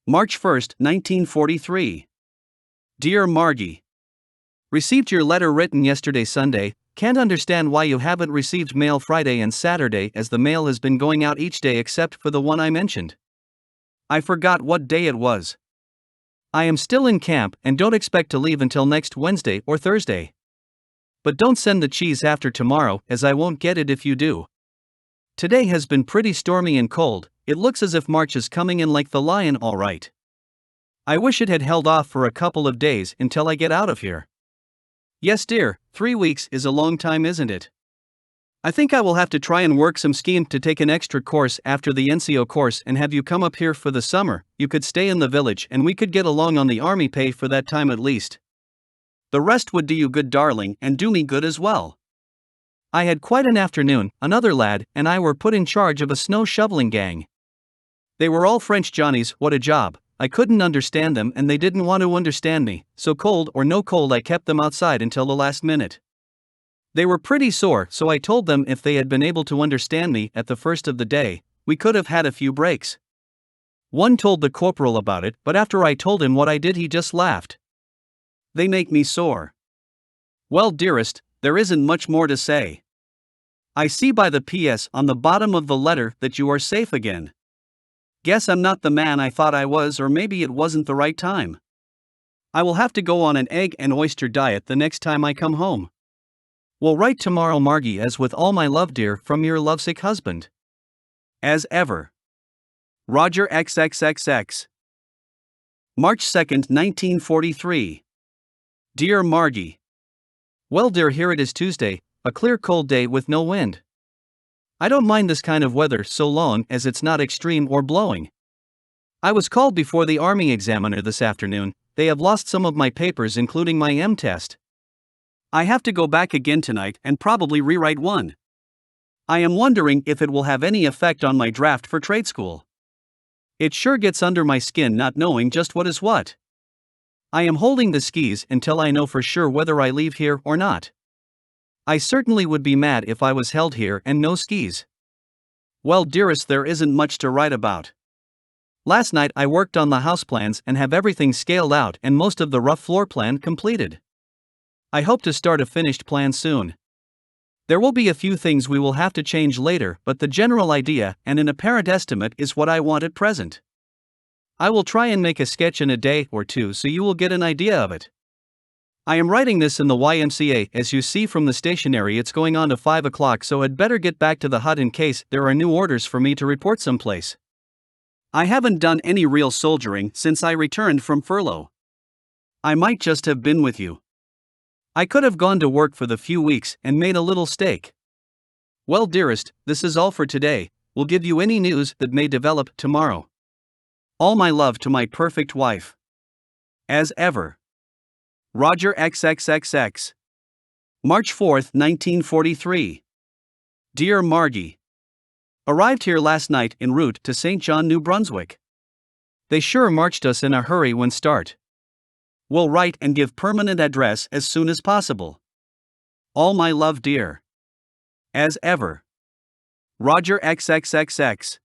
March 1, 1943. Dear Margie. Received your letter written yesterday Sunday. Can't understand why you haven't received mail Friday and Saturday, as the mail has been going out each day except for the one I mentioned. I forgot what day it was. I am still in camp and don't expect to leave until next Wednesday or Thursday. But don't send the cheese after tomorrow, as I won't get it if you do. Today has been pretty stormy and cold. It looks as if March is coming in like the lion, all right. I wish it had held off for a couple of days until I get out of here. Yes, dear, 3 weeks is a long time, isn't it? I think I will have to try and work some scheme to take an extra course after the NCO course and have you come up here for the summer. You could stay in the village and we could get along on the army pay for that time at least. The rest would do you good, darling, and do me good as well. I had quite an afternoon. Another lad and I were put in charge of a snow shoveling gang. They were all French Johnnies. What a job. I couldn't understand them and they didn't want to understand me, so cold or no cold I kept them outside until the last minute. They were pretty sore, so I told them if they had been able to understand me at the first of the day, we could have had a few breaks. One told the corporal about it, but after I told him what I did he just laughed. They make me sore. Well, dearest, there isn't much more to say. I see by the PS on the bottom of the letter that you are safe again. Guess I'm not the man I thought I was, or maybe it wasn't the right time. I will have to go on an egg and oyster diet the next time I come home. Will write tomorrow, Margie, as with all my love, dear, from your lovesick husband. As ever. Roger XXXX. March 2nd, 1943. Dear Margie. Well, dear, here it is Tuesday, a clear cold day with no wind. I don't mind this kind of weather so long as it's not extreme or blowing. I was called before the Army examiner this afternoon. They have lost some of my papers, including my M test. I have to go back again tonight and probably rewrite one. I am wondering if it will have any effect on my draft for trade school. It sure gets under my skin not knowing just what is what. I am holding the skis until I know for sure whether I leave here or not. I certainly would be mad if I was held here and no skis. Well, dearest, there isn't much to write about. Last night I worked on the house plans and have everything scaled out and most of the rough floor plan completed. I hope to start a finished plan soon. There will be a few things we will have to change later, but the general idea and an apparent estimate is what I want at present. I will try and make a sketch in a day or two so you will get an idea of it. I am writing this in the YMCA. As you see from the stationery, it's going on to 5 o'clock, so I'd better get back to the hut in case there are new orders for me to report someplace. I haven't done any real soldiering since I returned from furlough. I might just have been with you. I could have gone to work for the few weeks and made a little stake. Well, dearest, this is all for today. We'll give you any news that may develop tomorrow. All my love to my perfect wife. As ever. Roger XXXX. March 4th, 1943. Dear Margie. Arrived here last night en route to St. John, New Brunswick. They sure marched us in a hurry when start. Will write and give permanent address as soon as possible. All my love, dear. As ever. Roger XXXX.